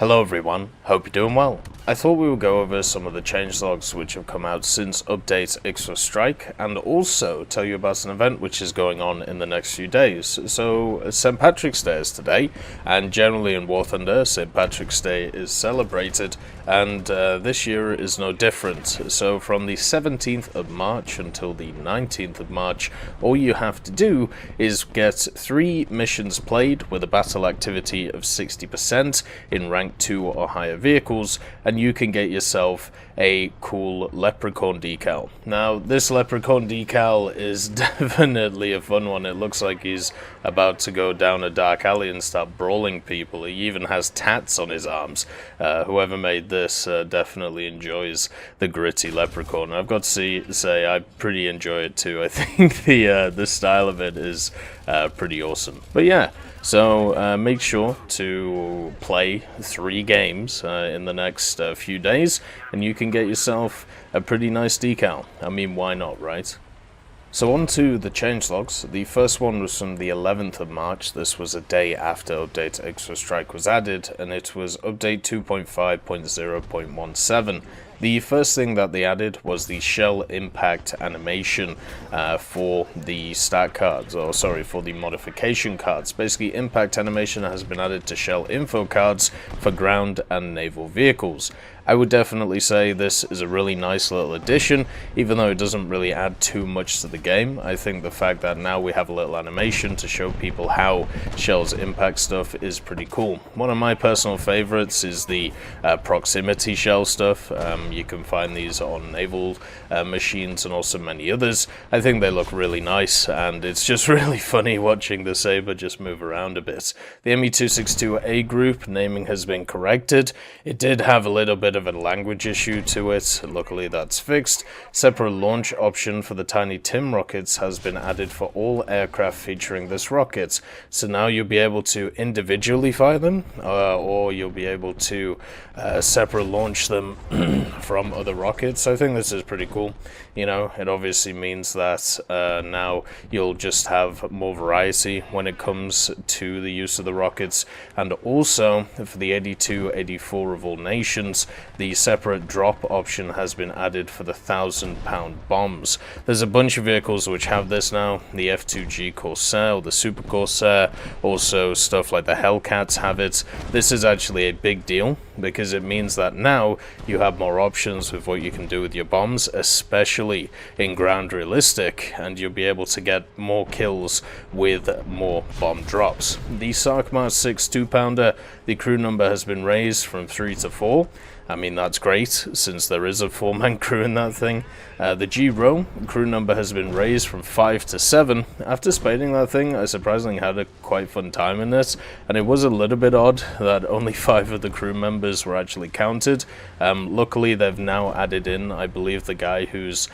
Hello everyone, hope you're doing well. I thought we would go over some of the changelogs which have come out since update Extra Strike, and also tell you about an event which is going on in the next few days. So St. Patrick's Day is today, and generally in War Thunder, St. Patrick's Day is celebrated, and this year is no different. So from the 17th of March until the 19th of March, all you have to do is get 3 missions played with a battle activity of 60% in rank 2 or higher vehicles, and you can get yourself a cool Leprechaun decal. Now, this Leprechaun decal is definitely a fun one. It looks like he's about to go down a dark alley and start brawling people. He even has tats on his arms. Whoever made this definitely enjoys the gritty Leprechaun. I've got to say I pretty enjoy it too. I think the style of it is pretty awesome. But yeah, so make sure to play 3 games in the next few days, and you can get yourself a pretty nice decal. I mean, why not, right? So on to the changelogs. The first one was from the 11th of March. This was a day after update Extra Strike was added, and it was update 2.5.0.17. The first thing that they added was the shell impact animation for the stat cards, or sorry, for the modification cards. Basically, impact animation has been added to shell info cards for ground and naval vehicles. I would definitely say this is a really nice little addition, even though it doesn't really add too much to the game. I think the fact that now we have a little animation to show people how shells impact stuff is pretty cool. One of my personal favorites is the proximity shell stuff. You can find these on naval machines and also many others. I think they look really nice, and it's just really funny watching the saber just move around a bit. The ME262A group naming has been corrected. It did have a little bit of a language issue to it. Luckily that's fixed. Separate launch option for the Tiny Tim rockets has been added for all aircraft featuring this rocket. So now you'll be able to individually fire them, or you'll be able to separate launch them from other rockets. I think this is pretty cool. You know, it obviously means that now you'll just have more variety when it comes to the use of the rockets. And also for the 82, 84 of all nations, the separate drop option has been added for the 1,000-pound bombs. There's a bunch of vehicles which have this now. The F2G Corsair, or the Super Corsair, also stuff like the Hellcats have it. This is actually a big deal because it means that now you have more options with what you can do with your bombs, especially in ground realistic, and you'll be able to get more kills with more bomb drops. The Sarkmar 6 2-pounder, the crew number has been raised from 3 to 4. I mean, that's great, since there is a 4-man crew in that thing. The G-Row crew number has been raised from 5 to 7. After spading that thing, I surprisingly had a quite fun time in this, and it was a little bit odd that only 5 of the crew members were actually counted. Luckily, they've now added in, I believe, the guy who's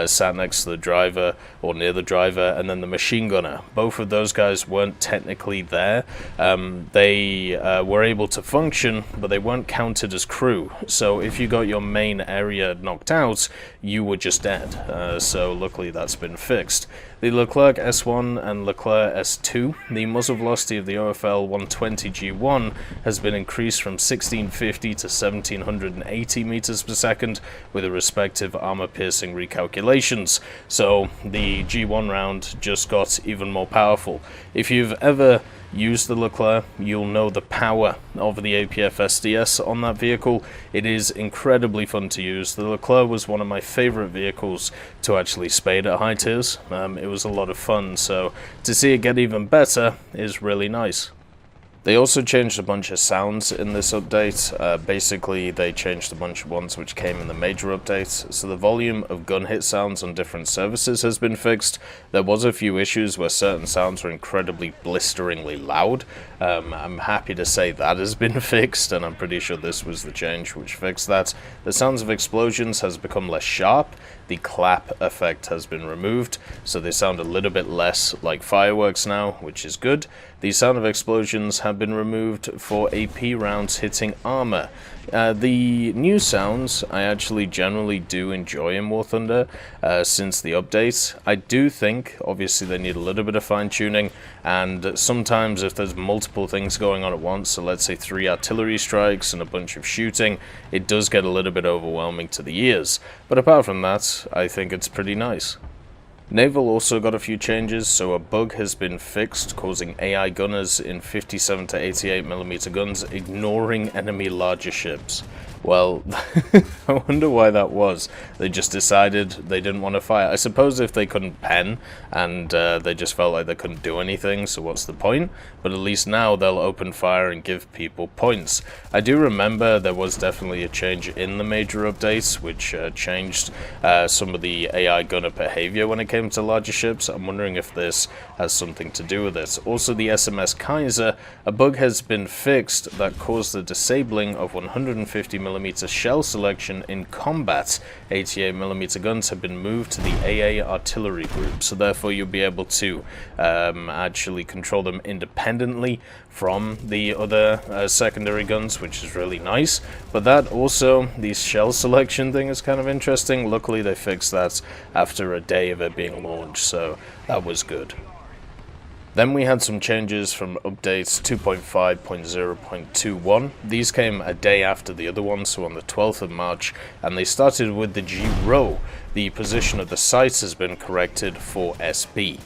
sat next to the driver, or near the driver, and then the machine gunner. Both of those guys weren't technically there. They were able to function, but they weren't counted as crew. So if you got your main area knocked out, you were just dead. So luckily that's been fixed. The Leclerc S1 and Leclerc S2, the muzzle velocity of the OFL 120 G1 has been increased from 1650 to 1780 meters per second with the respective armor-piercing recalculations. So the G1 round just got even more powerful. If you've ever used the Leclerc, you'll know the power of the APF SDS on that vehicle. It is incredibly fun to use. The Leclerc was one of my favorite vehicles to actually spade at high tiers. It was a lot of fun, so to see it get even better is really nice. They also changed a bunch of sounds in this update. Basically, they changed a bunch of ones which came in the major updates. So the volume of gun hit sounds on different services has been fixed. There was a few issues where certain sounds were incredibly blisteringly loud. I'm happy to say that has been fixed, and I'm pretty sure this was the change which fixed that. The sounds of explosions has become less sharp. The clap effect has been removed, so they sound a little bit less like fireworks now, which is good. The the sound of explosions have been removed for AP rounds hitting armor. The new sounds I actually generally do enjoy in War Thunder since the update. I do think, obviously, they need a little bit of fine-tuning, and sometimes if there's multiple things going on at once, so let's say 3 artillery strikes and a bunch of shooting, it does get a little bit overwhelming to the ears. But apart from that, I think it's pretty nice. Naval also got a few changes, so a bug has been fixed causing AI gunners in 57 to 88mm guns ignoring enemy larger ships. Well, I wonder why that was. They just decided they didn't want to fire. I suppose if they couldn't pen and they just felt like they couldn't do anything, so what's the point? But at least now they'll open fire and give people points. I do remember there was definitely a change in the major updates, which changed some of the AI gunner behavior when it came to larger ships. I'm wondering if this has something to do with it. Also, the SMS Kaiser, a bug has been fixed that caused the disabling of 150mm shell selection in combat. 88mm guns have been moved to the AA artillery group, so therefore you'll be able to actually control them independently from the other secondary guns, which is really nice. But that also, the shell selection thing is kind of interesting. Luckily they fixed that after a day of it being launched, so that was good. Then we had some changes from updates 2.5.0.21. These came a day after the other one, so on the 12th of March, and they started with the G-Row. The position of the sights has been corrected for SB.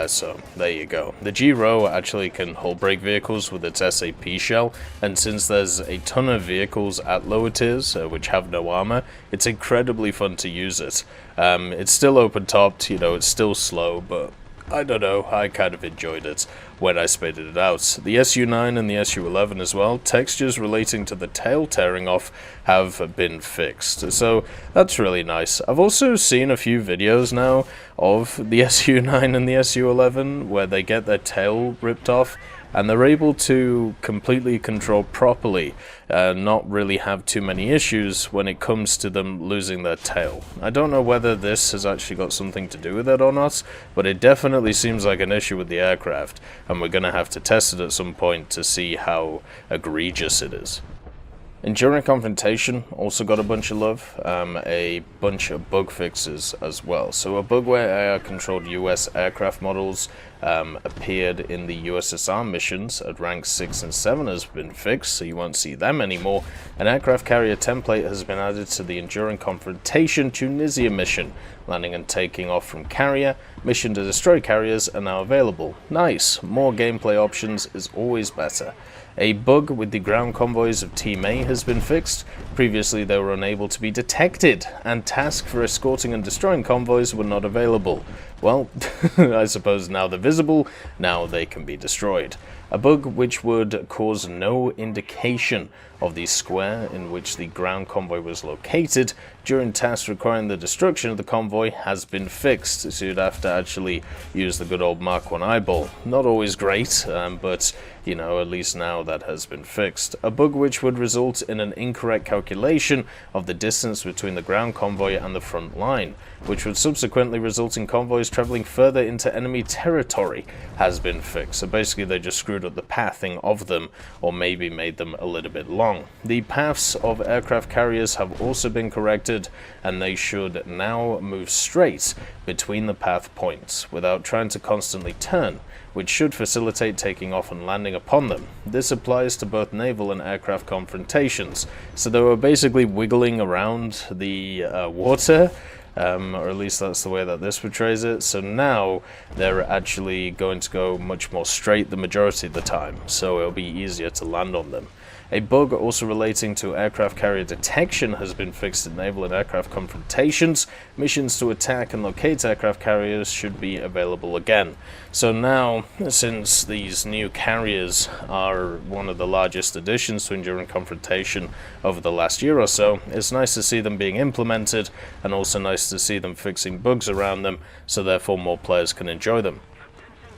So there you go. The G-Row actually can hull break vehicles with its SAP shell, and since there's a ton of vehicles at lower tiers which have no armor, it's incredibly fun to use it. It's still open-topped, you know, it's still slow, but I don't know, I kind of enjoyed it when I spaded it out. The SU-9 and the SU-11 as well, textures relating to the tail tearing off have been fixed, so that's really nice. I've also seen a few videos now of the SU-9 and the SU-11 where they get their tail ripped off, and they're able to completely control properly, not really have too many issues when it comes to them losing their tail. I don't know whether this has actually got something to do with it or not, but it definitely seems like an issue with the aircraft, and we're going to have to test it at some point to see how egregious it is. Enduring Confrontation also got a bunch of love, a bunch of bug fixes as well. So a bug where AI-controlled US aircraft models appeared in the USSR missions at ranks 6 and 7 has been fixed, so you won't see them anymore. An aircraft carrier template has been added to the Enduring Confrontation Tunisia mission. Landing and taking off from carrier, mission to destroy carriers are now available. Nice, more gameplay options is always better. A bug with the ground convoys of Team A has been fixed. Previously they were unable to be detected, and tasks for escorting and destroying convoys were not available. Well, I suppose now they're visible, now they can be destroyed. A bug which would cause no indication of the square in which the ground convoy was located during tasks requiring the destruction of the convoy has been fixed, so you'd have to actually use the good old Mark 1 eyeball. Not always great, but you know, at least now that has been fixed. A bug which would result in an incorrect calculation of the distance between the ground convoy and the front line, which would subsequently result in convoys traveling further into enemy territory, has been fixed. So basically they just screwed up the pathing of them, or maybe made them a little bit long. The paths of aircraft carriers have also been corrected, and they should now move straight between the path points without trying to constantly turn, which should facilitate taking off and landing upon them. This applies to both naval and aircraft confrontations. So they were basically wiggling around the water, or at least that's the way that this portrays it. So now they're actually going to go much more straight the majority of the time, so it'll be easier to land on them. A bug also relating to aircraft carrier detection has been fixed in naval and aircraft confrontations. Missions to attack and locate aircraft carriers should be available again. So now, since these new carriers are one of the largest additions to Enduring Confrontation over the last year or so, it's nice to see them being implemented, and also nice to see them fixing bugs around them, so therefore more players can enjoy them.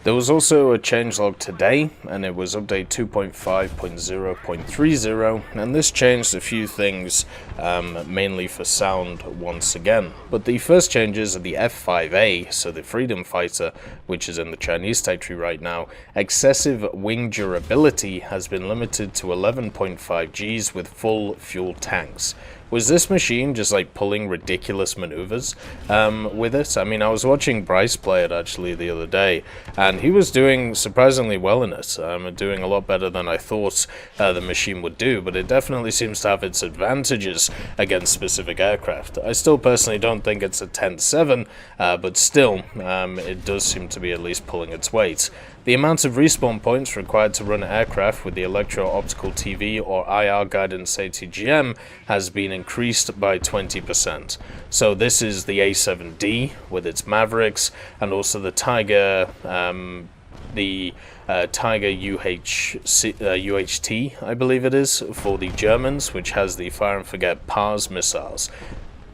There was also a changelog today, and it was update 2.5.0.30, and this changed a few things, mainly for sound once again. But the first changes are the F5A, so the Freedom Fighter, which is in the Chinese territory right now. Excessive wing durability has been limited to 11.5 Gs with full fuel tanks. Was this machine just like pulling ridiculous maneuvers with it? I mean, I was watching Bryce play it actually the other day, and he was doing surprisingly well in it, doing a lot better than I thought the machine would do, but it definitely seems to have its advantages against specific aircraft. I still personally don't think it's a 10-7, but still, it does seem to be at least pulling its weight. The amount of respawn points required to run aircraft with the electro-optical TV or IR guidance ATGM has been increased by 20%. So this is the A7D with its Mavericks, and also the Tiger, Tiger UHT, I believe it is, for the Germans, which has the Fire and Forget PARS missiles.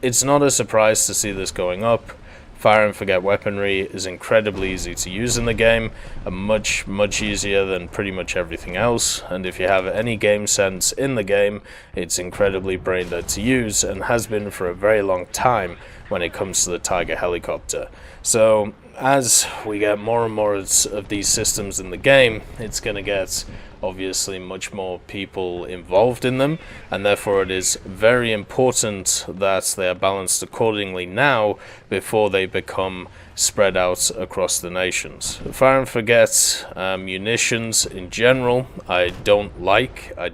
It's not a surprise to see this going up. Fire and Forget weaponry is incredibly easy to use in the game, and much easier than pretty much everything else, and if you have any game sense in the game, it's incredibly brain dead to use, and has been for a very long time when it comes to the Tiger helicopter. So as we get more and more of these systems in the game, it's going to get obviously much more people involved in them, and therefore it is very important that they are balanced accordingly now before they become spread out across the nations. Fire and Forget munitions in general I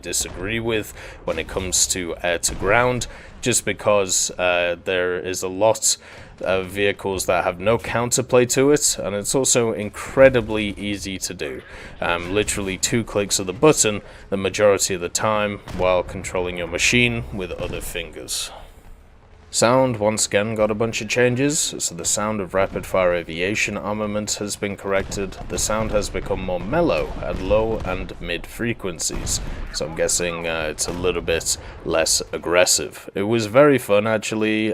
disagree with when it comes to air to ground, just because there is a lot of vehicles that have no counterplay to it, and it's also incredibly easy to do. Literally 2 clicks of the button the majority of the time while controlling your machine with other fingers. Sound once again got a bunch of changes, so the sound of rapid fire aviation armament has been corrected. The sound has become more mellow at low and mid frequencies, so I'm guessing it's a little bit less aggressive. It was very fun actually.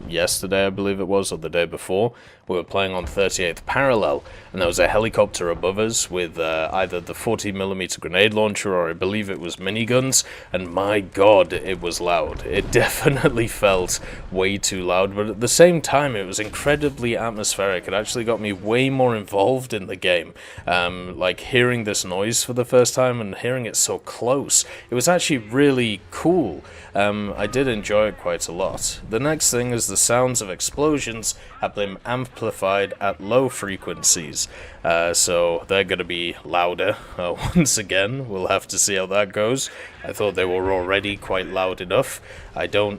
Yesterday I believe it was, or the day before, we were playing on 38th parallel, and there was a helicopter above us with either the 40mm grenade launcher or I believe it was miniguns, and my god, it was loud. It definitely felt way too loud, but at the same time it was incredibly atmospheric. It actually got me way more involved in the game. Like hearing this noise for the first time and hearing it so close, it was actually really cool. I did enjoy it quite a lot. The next thing is the sounds of explosions have been amplified at low frequencies, so they're going to be louder once again. We'll have to see how that goes. I thought they were already quite loud enough. I do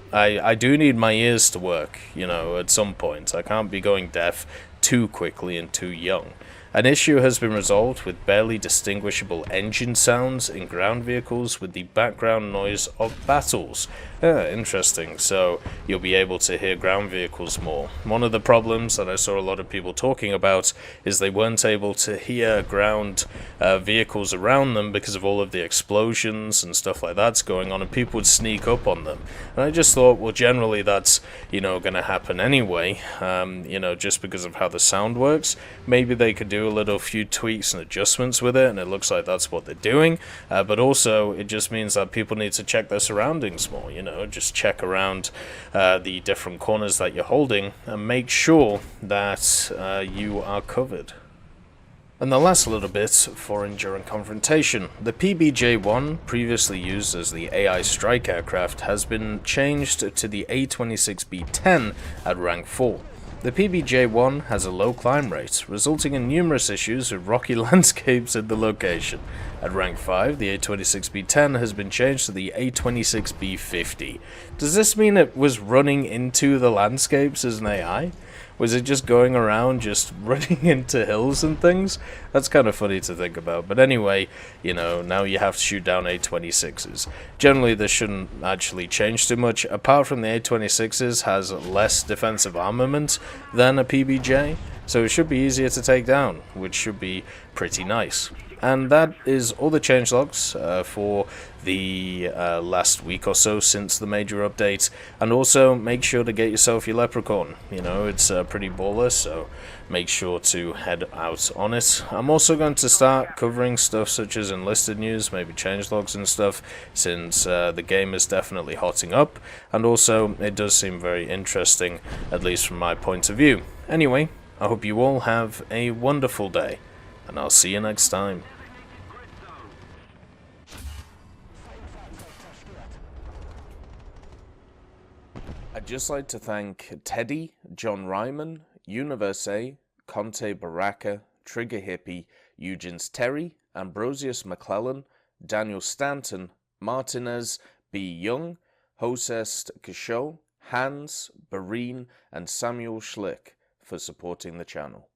need my ears to work, you know, at some point. I can't be going deaf too quickly and too young. An issue has been resolved with barely distinguishable engine sounds in ground vehicles with the background noise of battles. Interesting, so you'll be able to hear ground vehicles more. One of the problems that I saw a lot of people talking about is they weren't able to hear ground vehicles around them because of all of the explosions and stuff like that's going on, and people would sneak up on them. And I just thought, well, generally that's, you know, going to happen anyway, you know, just because of how the sound works. Maybe they could do a few tweaks and adjustments with it, and it looks like that's what they're doing, but also it just means that people need to check their surroundings more, you know, just check around the different corners that you're holding and make sure that you are covered. And the last little bit for Enduring Confrontation. The PBJ-1, previously used as the AI strike aircraft, has been changed to the A26B-10 at rank 4. The PBJ-1 has a low climb rate, resulting in numerous issues with rocky landscapes in the location. At rank 5, the A26B-10 has been changed to the A26B-50. Does this mean it was running into the landscapes as an AI? Was it just going around just running into hills and things? That's kind of funny to think about. But anyway, you know, now you have to shoot down A26s. Generally, this shouldn't actually change too much. Apart from the A26s has less defensive armament than a PBJ. so it should be easier to take down, which should be pretty nice. And that is all the changelogs for the last week or so since the major update. And also make sure to get yourself your Leprechaun. You know, it's pretty baller, so make sure to head out on it. I'm also going to start covering stuff such as enlisted news, maybe changelogs and stuff, since the game is definitely hotting up. And also, it does seem very interesting, at least from my point of view. Anyway, I hope you all have a wonderful day, and I'll see you next time. I'd just like to thank Teddy, John Ryman, Universe, Conte Baraka, Trigger Hippie, Eugens Terry, Ambrosius McClellan, Daniel Stanton, Martinez, B. Young, Hosest Kishol, Hans, Bareen, and Samuel Schlick for supporting the channel.